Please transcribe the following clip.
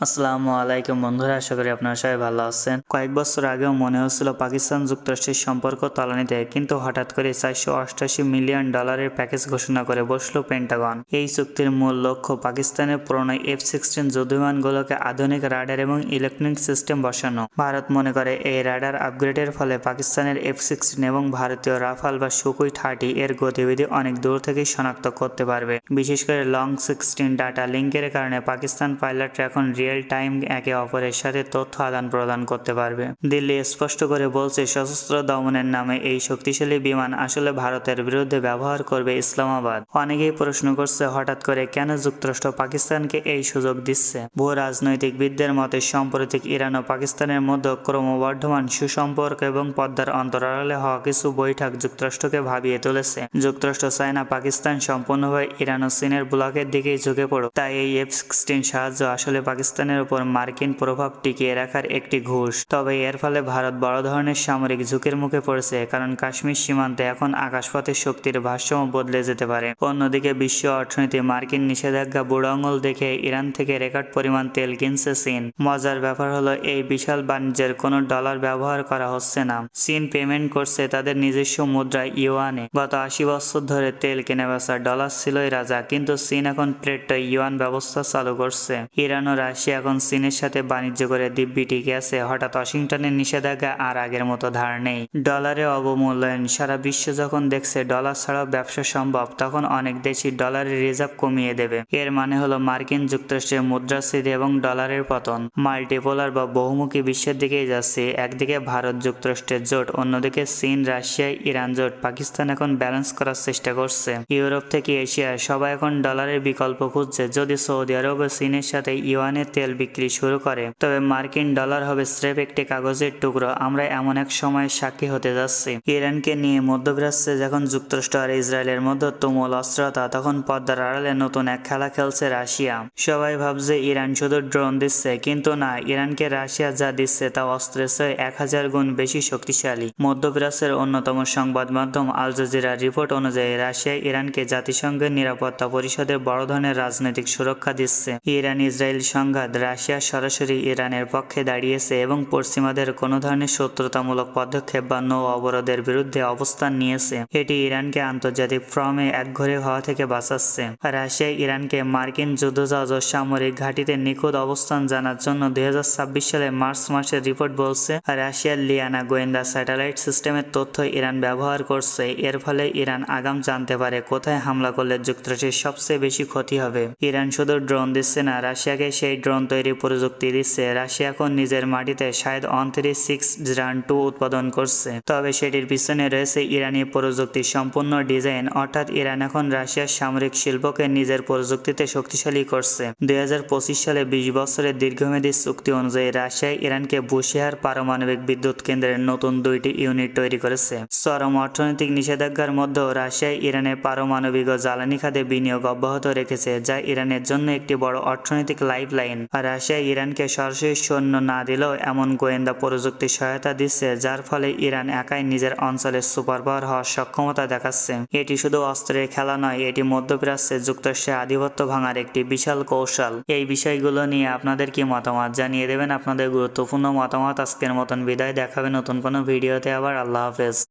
আসসালামু আলাইকুম বন্ধুরা, আশা করি আপনারা সবাই ভালো আছেন। কয়েক বছর আগেও মনে হচ্ছিল পাকিস্তান যুক্তরাষ্ট্রের সম্পর্ক তলানিতে, কিন্তু হঠাৎ করে $488 মিলিয়ন প্যাকেজ ঘোষণা করে বসল পেন্টাগন। এই চুক্তির মূল লক্ষ্য পাকিস্তানের পুরনো F-16 যুদ্ধবিমানগুলোকে আধুনিক রাডার এবং ইলেকট্রনিক সিস্টেম বসানো। ভারত মনে করে এই রাডার আপগ্রেডের ফলে পাকিস্তানের F-16 এবং ভারতীয় রাফাল বা সুখোই 30 এর গতিবিধি অনেক দূর থেকেই শনাক্ত করতে পারবে। বিশেষ করে লং 16 ডাটা লিঙ্কের কারণে পাকিস্তান পাইলটরা এখন রিয়েল টাইম একে অপরের সাথে তথ্য আদান প্রদান করতে পারবে। দিল্লি স্পষ্ট করে বলছে সশস্ত্র দমনের নামে এই শক্তিশালী বিমান আসলে ভারতের বিরুদ্ধে ব্যবহার করবে ইসলামাবাদ। অনেকেই প্রশ্ন করছে হঠাৎ করে কেন যুক্তরাষ্ট্র পাকিস্তানকে এই সুযোগ দিচ্ছে। ভূ রাজনৈতিকবিদদের মতে সাম্প্রতিক ইরান ও পাকিস্তানের মধ্যে ক্রমবর্ধমান সুসম্পর্ক এবং পদ্মার অন্তরালে হওয়া কিছু বৈঠক যুক্তরাষ্ট্রকে ভাবিয়ে তুলেছে। যুক্তরাষ্ট্র চায় না পাকিস্তান সম্পূর্ণভাবে ইরান ও চীনের ব্লকের দিকেই ঝুঁকে পড়ুক, তাই এই F-16 সাহায্য আসলে পাকিস্তানের উপর মার্কিন প্রভাব টিকিয়ে রাখার একটি ঘুষ। তবে এর ফলে ভারত বড় ধরনের সামরিক ঝুঁকির মুখে পড়েছে, কারণ কাশ্মীর সীমান্তে এখন আকাশপথে শক্তির ভারসাম্য বদলে যেতে পারে। অন্যদিকে বিশ্ব অর্থনীতি মার্কিন নিষেধাজ্ঞা বুড়ো আঙুল দেখে ইরান থেকে রেকর্ড পরিমাণ তেল কিনছে চীন। মজার ব্যাপার হলো এই বিশাল বাণিজ্যের কোনো ডলার ব্যবহার করা হচ্ছে না। চীন পেমেন্ট করছে তাদের নিজস্ব মুদ্রা ইউয়ানে। গত 80 বছর ধরে তেল কেনা বেচা ডলার ছিলই রাজা, কিন্তু চীন এখন প্রেটো ইউয়ান ব্যবস্থা চালু করছে। ইরান ও রাশিয়া এখন চীনের সাথে বাণিজ্য করে দিব্যি টিকে আছে। হঠাৎ ওয়াশিংটনের নিষেধাজ্ঞা আর আগের মতো ধার নেই। ডলারে অবমূল্যায়ন। সারা বিশ্ব যখন দেখছে ডলার ছাড়াও ব্যবসা সম্ভব, তখন অনেক দেশই ডলারের রিজার্ভ কমিয়ে দেবে। এর মানে হলো মার্কিন যুক্তরাষ্ট্রের মুদ্রাস্ফীতি এবং ডলারের পতন। মাল্টিপোলার বা বহুমুখী বিশ্বের দিকেই যাচ্ছে। একদিকে ভারত যুক্তরাষ্ট্রের জোট, অন্যদিকে চীন রাশিয়া ইরান জোট। পাকিস্তান এখন ব্যালেন্স করার চেষ্টা করছে। ইউরোপ থেকে এশিয়া সবাই এখন ডলারের বিকল্প খুঁজছে। যদি সৌদি আরব ও চীনের সাথে ইউয়ানের তেল বিক্রি শুরু করে, তবে মার্কিন ডলার হবে স্রেফ একটি কাগজের টুকরো। আমরা এমন এক সময়ের সাক্ষী হতে যাচ্ছি। ইরানকে নিয়ে মধ্যপ্রাচ্যে যখন যুক্তরাষ্ট্র আর ইসরায়েলের মধ্যে তুমুল অস্থিরতা, তখন পদ্মার আড়ালে নতুন এক খেলা খেলছে রাশিয়া। সবাই ভাবছে ইরান শুধু ড্রোন দিচ্ছে, কিন্তু না, ইরানকে রাশিয়া যা দিচ্ছে তা অস্ত্রের চেয়ে 1000 গুণ বেশি শক্তিশালী। মধ্যপ্রাচ্যের অন্যতম সংবাদ মাধ্যম আল জাজিরার রিপোর্ট অনুযায়ী রাশিয়া ইরানকে জাতিসংঘের নিরাপত্তা পরিষদে বড় ধরনের রাজনৈতিক সুরক্ষা দিচ্ছে। ইরান ইসরায়েল সংঘাত, রাশিয়া সরাসরি ইরানের পক্ষে দাঁড়িয়েছে এবং পশ্চিমাদের কোনো ধরনের শত্রুতামূলক পদক্ষেপ বা নৌ অবরোধের বিরুদ্ধে অবস্থান নিয়েছে। এটি ইরানকে আন্তর্জাতিক ফ্রমে একঘরে হওয়া থেকে বাঁচাচ্ছে। রাশিয়া ইরানকে মার্কিন যুদ্ধজাহাজ ও সামরিক ঘাঁটিতে নিখুঁত অবস্থান জানার জন্য 2026 সালে মার্চ মাসের রিপোর্ট বলছে রাশিয়ার লিয়ানা গোয়েন্দা স্যাটেলাইট সিস্টেমের তথ্য ইরান ব্যবহার করছে। এর ফলে ইরান আগাম জানতে পারে কোথায় হামলা করলে যুক্তরাষ্ট্রের সবচেয়ে বেশি ক্ষতি হবে। ইরান শুধু ড্রোন দিচ্ছে না, রাশিয়াকে সেই ড্রোন তৈরি প্রযুক্তি দিচ্ছে। রাশিয়া এখন নিজের মাটিতে শাহেদ 136 Zran-2 উৎপাদন করছে, তবে সেটির পিছনে রয়েছে ইরানি প্রযুক্তির সম্পূর্ণ ডিজাইন। অর্থাৎ ইরান এখন রাশিয়ার সামরিক শিল্পকে নিজের প্রযুক্তিতে শক্তিশালী করছে। 2025 সালে 20 বছরের দীর্ঘমেয়াদী চুক্তি অনুযায়ী রাশিয়া ইরানকে বুশেহার পারমাণবিক বিদ্যুৎ কেন্দ্রের নতুন 2টি ইউনিট তৈরি করেছে। চরম অর্থনৈতিক নিষেধাজ্ঞার মধ্যেও রাশিয়া ইরানের পারমাণবিক ও জ্বালানি খাতে বিনিয়োগ অব্যাহত রেখেছে, যা ইরানের জন্য একটি বড় অর্থনৈতিক লাইফলাইন। রাশিয়া ইরানকে সরাসরি সৈন্য না দিলেও এমন গোয়েন্দা প্রযুক্তি সহায়তা দিচ্ছে, যার ফলে ইরান একাই নিজের অঞ্চলের সুপার পাওয়ার হওয়ার সক্ষমতা দেখাচ্ছে। এটি শুধু অস্ত্রের খেলা নয়, এটি মধ্যপ্রাচ্যে যুক্তরাষ্ট্রের আধিপত্য ভাঙার একটি বিশাল কৌশল। এই বিষয়গুলো নিয়ে আপনাদের কি মতামত জানিয়ে দেবেন আপনাদের গুরুত্বপূর্ণ মতামত। আজকের মতন বিদায়, দেখাবে নতুন কোনো ভিডিওতে আবার। আল্লাহ হাফেজ।